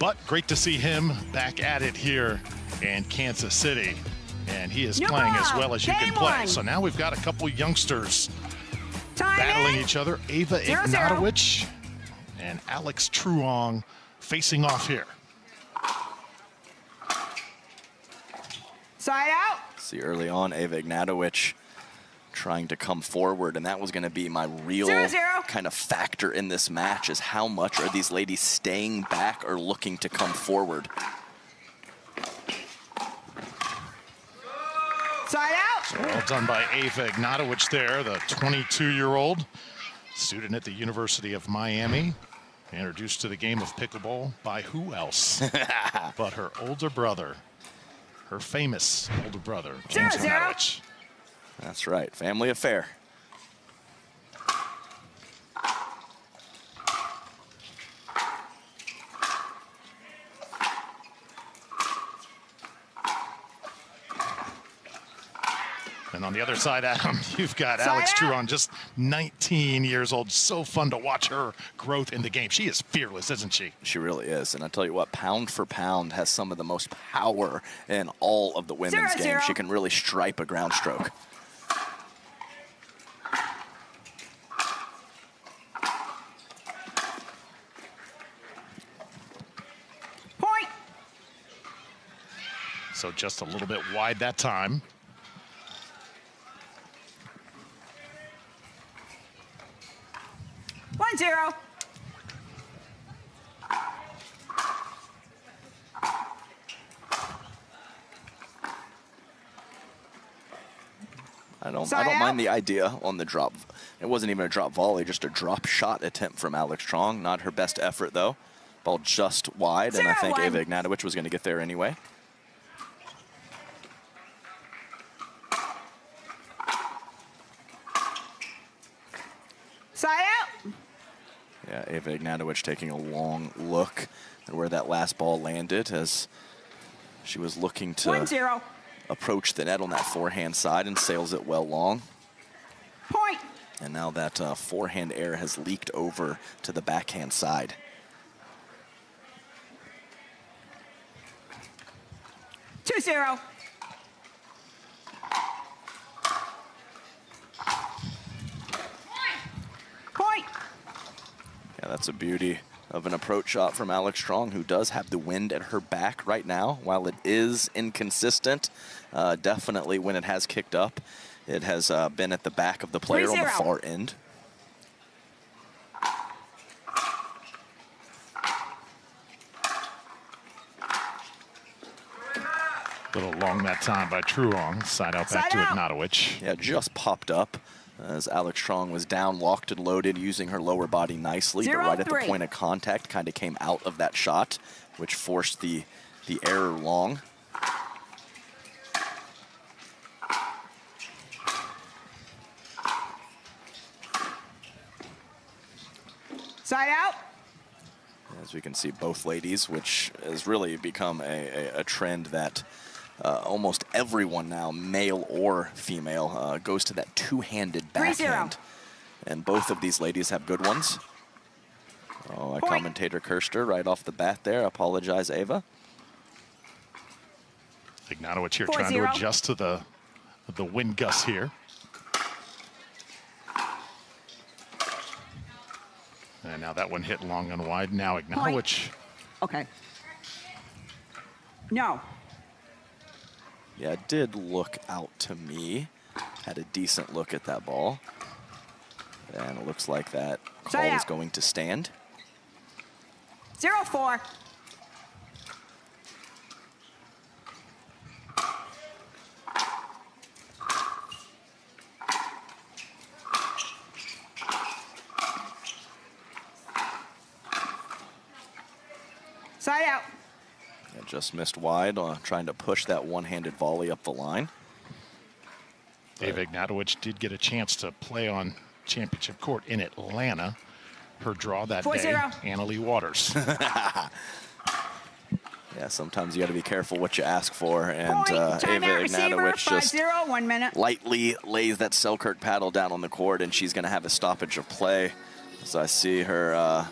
But great to see him back at it here in Kansas City. And he is playing as well as you can play. So now we've got a couple youngsters battling each other. Ava Ignatowich and Alix Truong facing off here. Side out. See early on, Ava Ignatowich trying to come forward, and that was going to be my real kind of factor in this match, is how much are these ladies staying back or looking to come forward. Side out. So well done by Ava Ignatowich there, the 22-year-old student at the University of Miami, introduced to the game of pickleball by who else but her older brother, her famous older brother, James Ignatowich. That's right, family affair. And on the other side, Adam, you've got Alix Truong, just 19 years old. So fun to watch her growth in the game. She is fearless, isn't she? She really is. And I tell you what, pound for pound, has some of the most power in all of the women's game. She can really stripe a ground stroke. Point. So just a little bit wide that time. One, zero. I don't mind the idea on the drop. It wasn't even a drop volley, just a drop shot attempt from Alix Truong. Not her best effort, though. Ball just wide, and I think Ava Ignatowich was going to get there anyway. Side out. Yeah, Ava Ignatowich taking a long look at where that last ball landed, as she was looking to 1-0. approach the net on that forehand side, and sails it well long. Point. And now that forehand air has leaked over to the backhand side. Two, zero. Point. Yeah, that's a beauty of an approach shot from Alix Truong, who does have the wind at her back right now. While it is inconsistent, definitely when it has kicked up, it has been at the back of the player on the far end. A little long that time by Truong. Side out back to Ignatowich. Yeah, just popped up as Alix Truong was down, locked and loaded, using her lower body nicely, but right at the point of contact, kind of came out of that shot, which forced the error long. Side out. As we can see, both ladies, which has really become a trend that almost everyone now, male or female, goes to that two-handed backhand. And both of these ladies have good ones. Oh, a commentator cursed her right off the bat there. Apologize, Ava. Ignatowich here trying to adjust to the wind gusts here. And now that one hit long and wide. Now Ignatowich. Okay. No. Yeah, it did look out to me. Had a decent look at that ball. And it looks like that call is going to stand. 0-4. Side out. Yeah, just missed wide, trying to push that one-handed volley up the line. Ava Ignatowich did get a chance to play on championship court in Atlanta. Her draw that day, Annalie Waters. Yeah, sometimes you got to be careful what you ask for. And Ava Ignatowich just 1 minute. lightly lays that Selkirk paddle down on the court, and she's going to have a stoppage of play. So I see her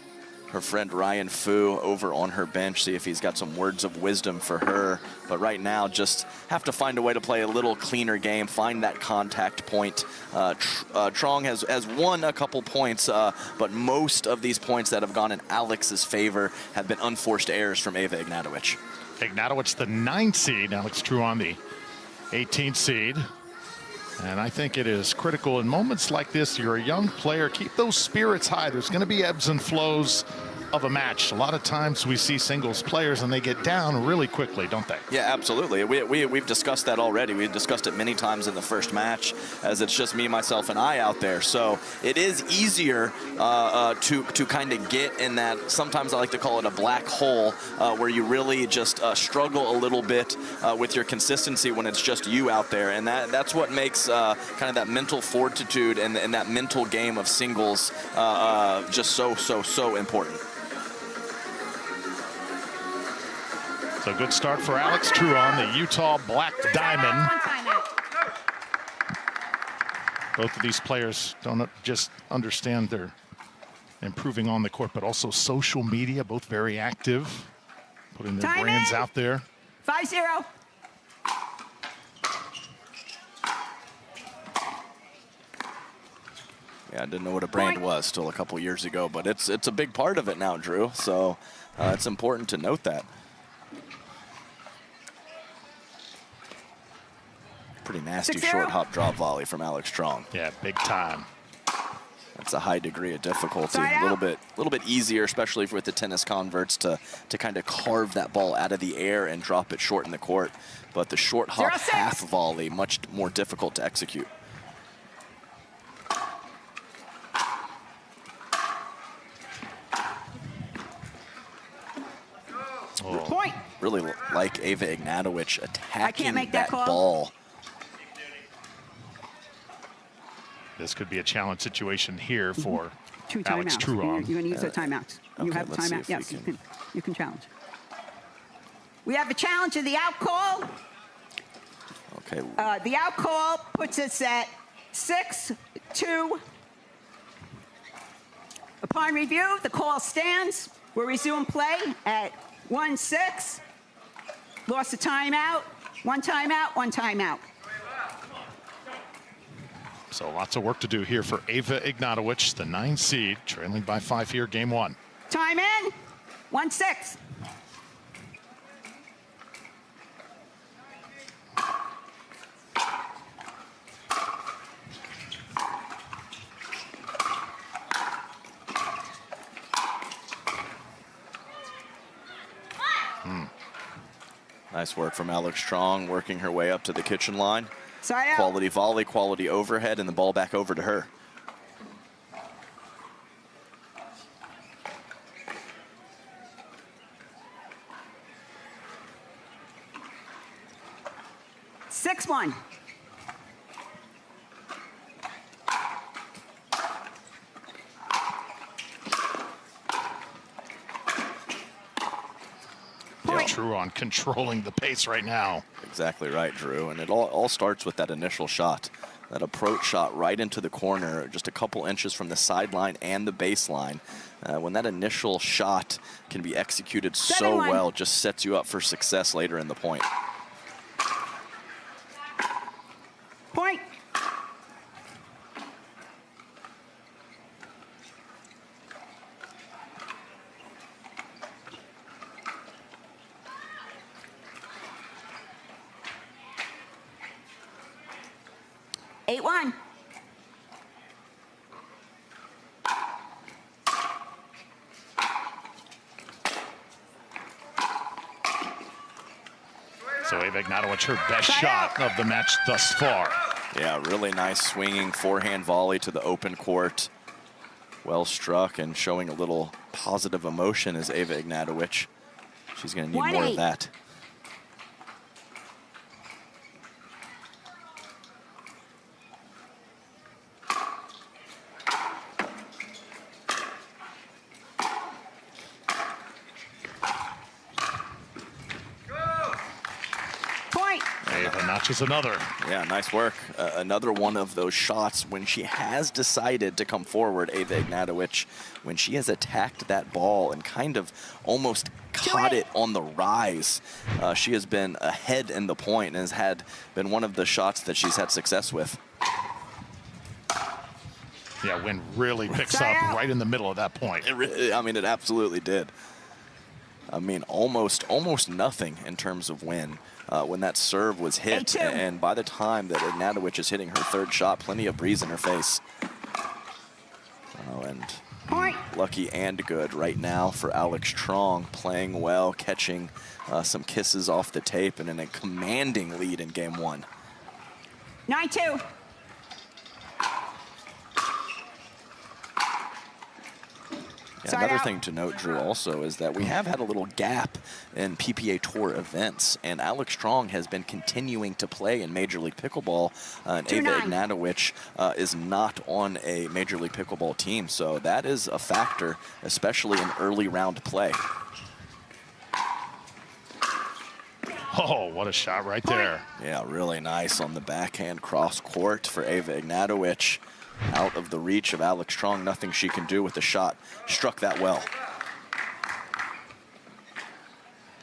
her friend Ryan Fu over on her bench, see if he's got some words of wisdom for her. But right now, just have to find a way to play a little cleaner game, find that contact point. Truong has won a couple points, but most of these points that have gone in Alix's favor have been unforced errors from Ava Ignatowich. Ignatowich, the 9 seed. Alix Truong, the 18th seed. And I think it is critical in moments like this. You're a young player. Keep those spirits high. There's going to be ebbs and flows of a match. A lot of times we see singles players and they get down really quickly, don't they? Yeah, absolutely. We've discussed that already. We've discussed it many times in the first match, as it's just me, myself, and I out there. So it is easier to kind of get in that, sometimes I like to call it a black hole, where you really just struggle a little bit with your consistency when it's just you out there. And that's what makes kind of that mental fortitude and that mental game of singles just so important. So good start for Alix Truong, the Utah Black Diamond. Both of these players don't just understand they're improving on the court, but also social media, both very active, putting their brands out there. 5-0. Yeah, I didn't know what a brand was still a couple years ago, but it's a big part of it now, Drew. So it's important to note that. Pretty nasty short hop drop volley from Alix Truong. Yeah, big time. That's a high degree of difficulty. A little bit easier, especially with the tennis converts, to kind of carve that ball out of the air and drop it short in the court. But the short hop half volley, much more difficult to execute. Point. Really like Ava Ignatowich attacking that ball. This could be a challenge situation here for Alix timeouts. Truong. You're going to use the timeouts. You have the timeout. Yes, you can challenge. We have a challenge of the out call. Okay. The out call puts us at 6-2. Upon review, the call stands. We'll resume play at 1-6. Lost a timeout. One timeout, one timeout. So lots of work to do here for Ava Ignatowich, the 9 seed, trailing by 5 here, game 1. Time in, 1-6. Nice work from Alix Truong, working her way up to the kitchen line. Side out. Quality volley, quality overhead, and the ball back over to her. Six one. Truong controlling the pace right now. Exactly right, Drew. And it all starts with that initial shot, that approach shot right into the corner, just a couple inches from the sideline and the baseline. When that initial shot can be executed so well, just sets you up for success later in the point. Point. Eight one. So Ava Ignatowich, her best shot of the match thus far. Yeah, really nice swinging forehand volley to the open court. Well struck and showing a little positive emotion is Ava Ignatowich. She's going to need more of that. Ava notches another. Yeah, nice work. Another one of those shots when she has decided to come forward, Ava Ignatowich, when she has attacked that ball and kind of almost caught it on the rise. She has been ahead in the point and has been one of the shots that she's had success with. Yeah, wind really picks up right in the middle of that point. I mean, it absolutely did. I mean, almost nothing in terms of wind when that serve was hit. And by the time that Ignatowich is hitting her third shot, plenty of breeze in her face. Oh, and lucky and good right now for Alix Truong, playing well, catching some kisses off the tape, and in a commanding lead in game one. 9-2. Yeah, another thing to note, Drew, also is that we have had a little gap in PPA Tour events, and Alix Truong has been continuing to play in Major League Pickleball, and Ava Ignatowich is not on a Major League Pickleball team, so that is a factor, especially in early round play. Oh, what a shot right there. Yeah, really nice on the backhand cross court for Ava Ignatowich. Out of the reach of Alix Truong, nothing she can do with the shot. Struck that well.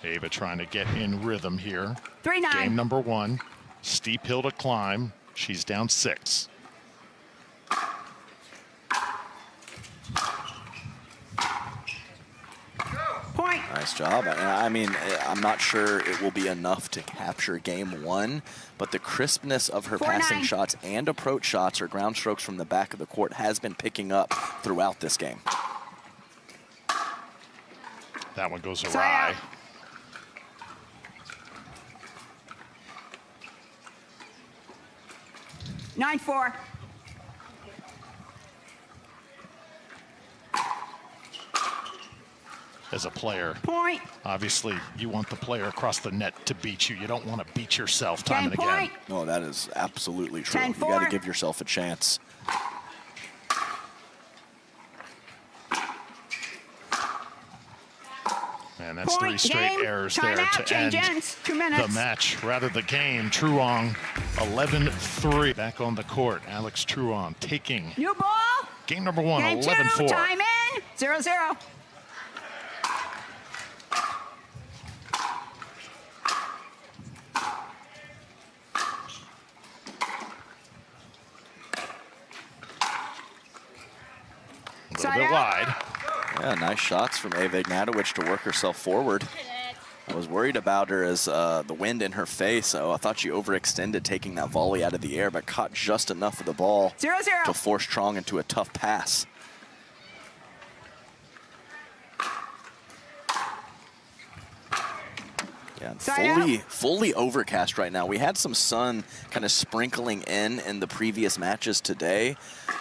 Ava trying to get in rhythm here. 3-9. Game number one, steep hill to climb. She's down 6. Point. Nice job. I mean, I'm not sure it will be enough to capture game one, but the crispness of her passing shots and approach shots or ground strokes from the back of the court has been picking up throughout this game. That one goes awry. 9-4. As a player, Point. obviously you want the player across the net to beat you. You don't want to beat yourself time and again. No, that is absolutely true. 10-4. You got to give yourself a chance. And that's 3 straight errors there to end the match, rather the game. Truong, 11-3. Back on the court, Alix Truong taking New ball. game number one, Game 11-4. 2, time in, 0-0. A little bit wide. Yeah, nice shots from Ava Ignatowich to work herself forward. I was worried about her as the wind in her face. So I thought she overextended taking that volley out of the air, but caught just enough of the ball 0-0 to force Truong into a tough pass. Yeah, fully overcast right now. We had some sun kind of sprinkling in the previous matches today,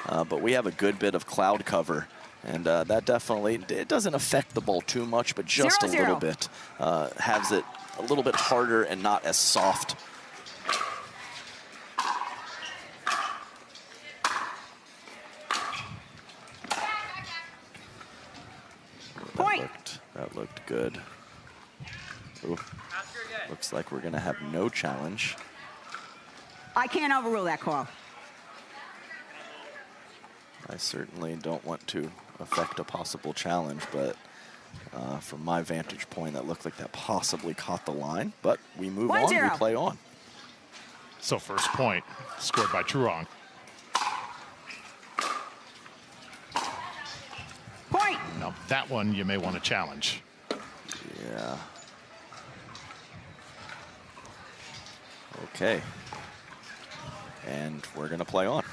but we have a good bit of cloud cover. And that definitely, it doesn't affect the ball too much, but just 0-0. a little bit. Has it a little bit harder and not as soft. Point. That looked good. Ooh. Looks like we're going to have no challenge. I can't overrule that call. I certainly don't want to affect a possible challenge, but from my vantage point, that looked like that possibly caught the line. But we move on, we play on. So first point scored by Truong. Point. Now that one you may want to challenge. Yeah. Okay. And we're going to play on.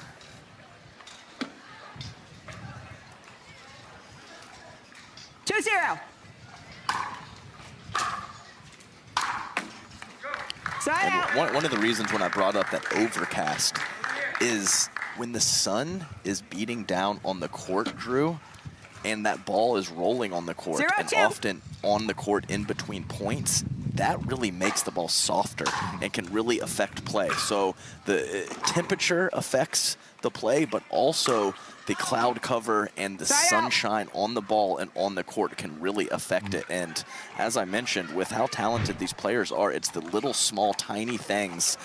One of the reasons when I brought up that overcast is when the sun is beating down on the court, Drew, and that ball is rolling on the court and often on the court in between points, that really makes the ball softer and can really affect play. So the temperature affects the play, but also the cloud cover and the sunshine on the ball and on the court can really affect it. And as I mentioned, with how talented these players are, it's the little small tiny things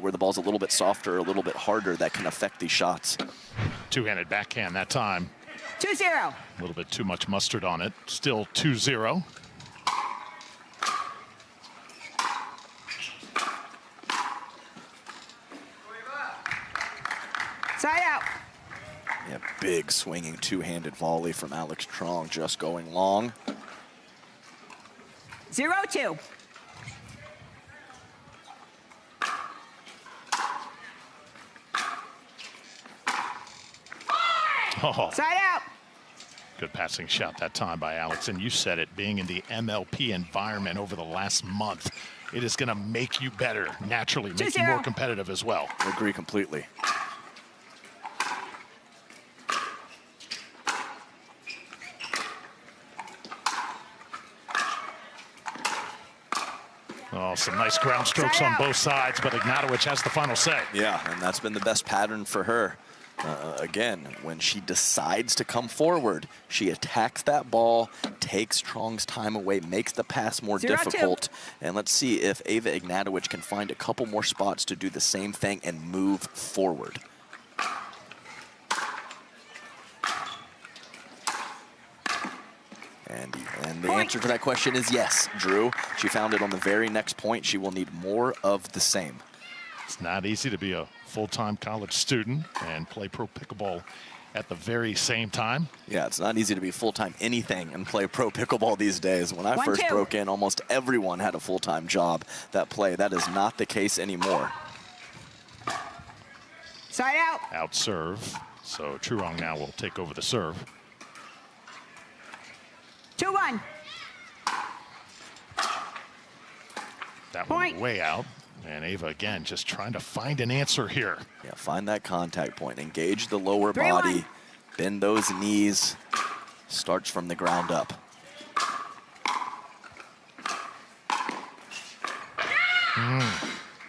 where the ball's a little bit softer, a little bit harder that can affect these shots. Two-handed backhand that time. 2-0. A little bit too much mustard on it. Still 2-0. Side out. Yeah, big swinging two-handed volley from Alix Truong, just going long. 0-2. Oh, Side out. good passing shot that time by Alix. And you said it, being in the MLP environment over the last month, it is going to make you better, naturally, make you more competitive as well. I agree completely. Oh, some nice ground strokes on both sides, but Ignatowich has the final say. Yeah, and that's been the best pattern for her. Again, when she decides to come forward, she attacks that ball, takes Truong's time away, makes the pass more difficult. And let's see if Ava Ignatowich can find a couple more spots to do the same thing and move forward. And the answer to that question is yes, Drew. She found it on the very next point. She will need more of the same. It's not easy to be a full-time college student and play pro pickleball at the very same time. Yeah, it's not easy to be full-time anything and play pro pickleball these days. When I first broke in, almost everyone had a full-time job that play. That is not the case anymore. Side out. Out serve. So Truong now will take over the serve. 2-1. That one way out. And Ava, again, just trying to find an answer here. Yeah, find that contact point. Engage the lower body. Bend those knees. Starts from the ground up.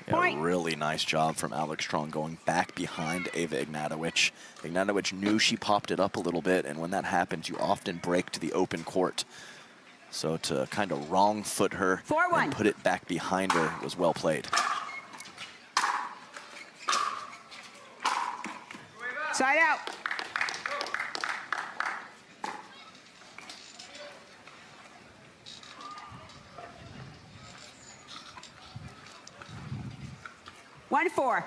Yeah, really nice job from Alix Truong going back behind Ava Ignatowich. Ignatowich knew she popped it up a little bit, and when that happens, you often break to the open court. So to kind of wrong foot her and put it back behind her was well played. Side out. One, 4.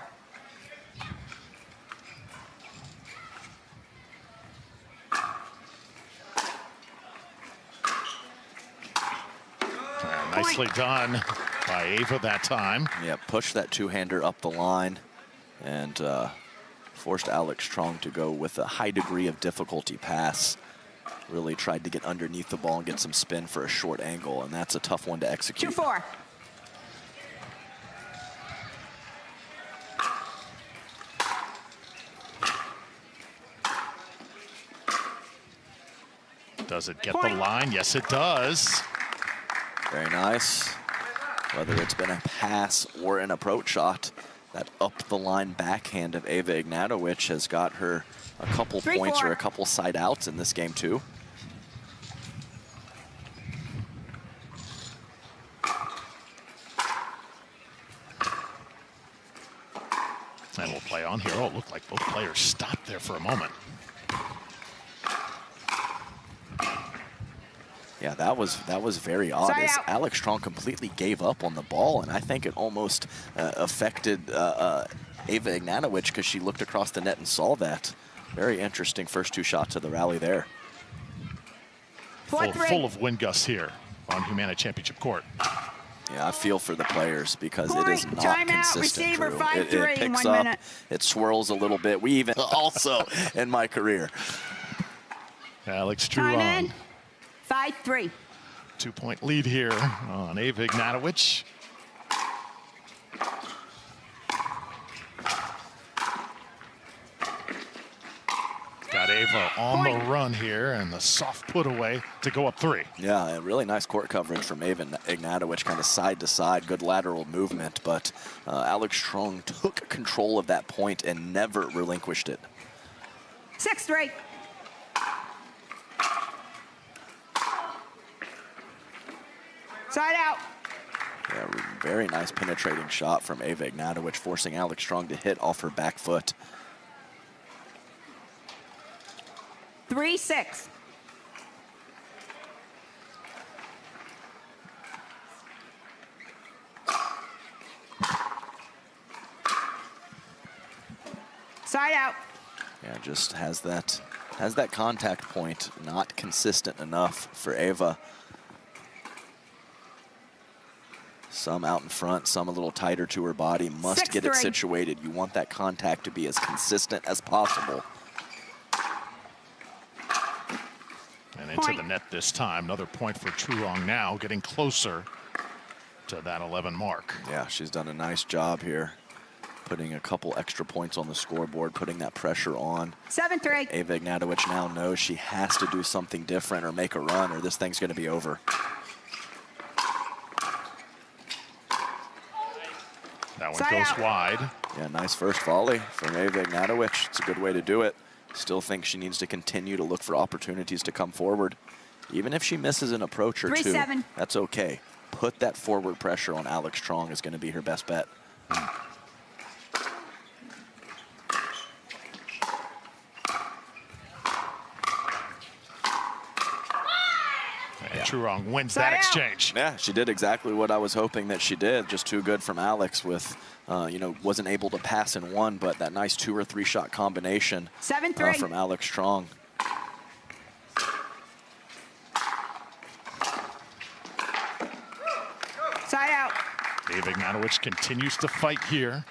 Nicely done by Ava that time. Yeah, pushed that two-hander up the line and forced Alix Truong to go with a high degree of difficulty pass. Really tried to get underneath the ball and get some spin for a short angle, and that's a tough one to execute. 2-4. Does it get the line? Yes, it does. Very nice. Whether it's been a pass or an approach shot, that up-the-line backhand of Ava Ignatowich has got her a couple points or a couple side outs in this game, too. And we'll play on here. Oh, it looked like both players stopped there for a moment. Yeah, that was very odd. Alix Truong completely gave up on the ball, and I think it almost affected Ava Ignatowich because she looked across the net and saw that. Very interesting first two shots of the rally there. Full of wind gusts here on Humana Championship Court. Yeah, I feel for the players because it is not consistent, Drew. It picks up, it swirls a little bit. We even also in my career. Alix Truong. 5-3. 2-point lead here on Ava Ignatowich. Got Ava on the run here and the soft put away to go up 3. Yeah, a really nice court coverage from Ava Ignatowich, kind of side to side, good lateral movement, but Alix Truong took control of that point and never relinquished it. 6-3. Side out. Yeah, very nice penetrating shot from Ava Ignatowich, forcing Alix Truong to hit off her back foot. 3-6. Side out. Yeah, just has that contact point not consistent enough for Ava. Some out in front, some a little tighter to her body. Must get it 6-3. situated. You want that contact to be as consistent as possible. And into the net this time. Another point for Truong now, getting closer to that 11 mark. Yeah, she's done a nice job here, putting a couple extra points on the scoreboard, putting that pressure on. 7-3. Ava Ignatowich now knows she has to do something different or make a run, or this thing's going to be over. That one Side goes out. wide. Yeah, nice first volley from Ava Ignatowich. It's a good way to do it. Still think she needs to continue to look for opportunities to come forward. Even if she misses an approach or 3-7. two, that's okay. Put that forward pressure on Alix Truong is going to be her best bet. And Truong wins Side that out. exchange. Yeah, she did exactly what I was hoping that she did. Just too good from Alix with, wasn't able to pass in one, but that nice 2 or 3 shot combination 7-3. from Alix Truong. Side out. Ava Ignatowich continues to fight here.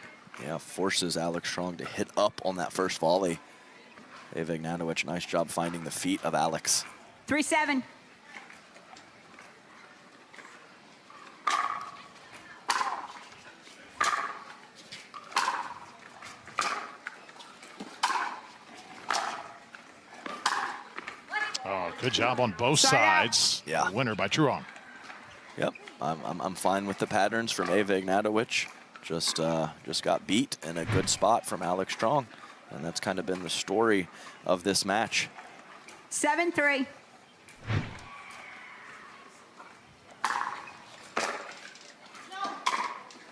Yeah, forces Alix Truong to hit up on that first volley. Ava Ignatowich, nice job finding the feet of Alix. 3-7. Oh, good job on both Side out. sides. Yeah. Winner by Truong. Yep, I'm fine with the patterns from Ava Ignatowich. Just got beat in a good spot from Alix Truong, and that's kind of been the story of this match. 7-3.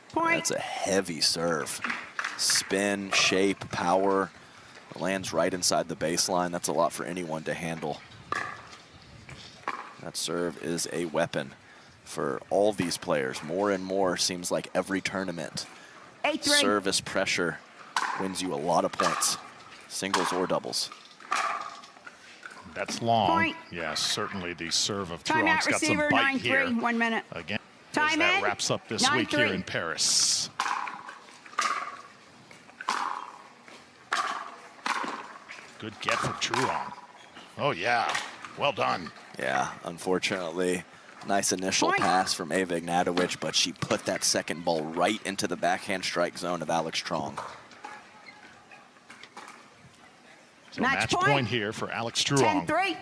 Point. That's a heavy serve. Spin, shape, power. Lands right inside the baseline. That's a lot for anyone to handle. That serve is a weapon for all these players. More and more, seems like every tournament. 8-3. Service pressure wins you a lot of points, singles or doubles. That's long. Point. Yes, certainly the serve of Timeout Truong's got some receiver, bite 9-3. here. 1 minute. Again, Time as that in. wraps up this week here 9-3. in Paris. Good get from Truong. Oh, yeah. Well done. Yeah, unfortunately, nice initial Point. pass from Ava Ignatowich, but she put that second ball right into the backhand strike zone of Alix Truong. So Match match point. point here for Alix Truong. 10-3.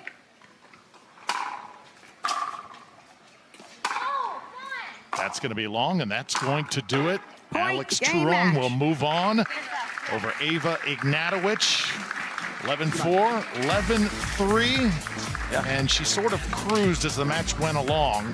That's going to be long, and that's going to do it. Point. Alix Game Truong match. will move on over Ava Ignatowich. 11-4, 11-3. Yeah. And she sort of cruised as the match went along.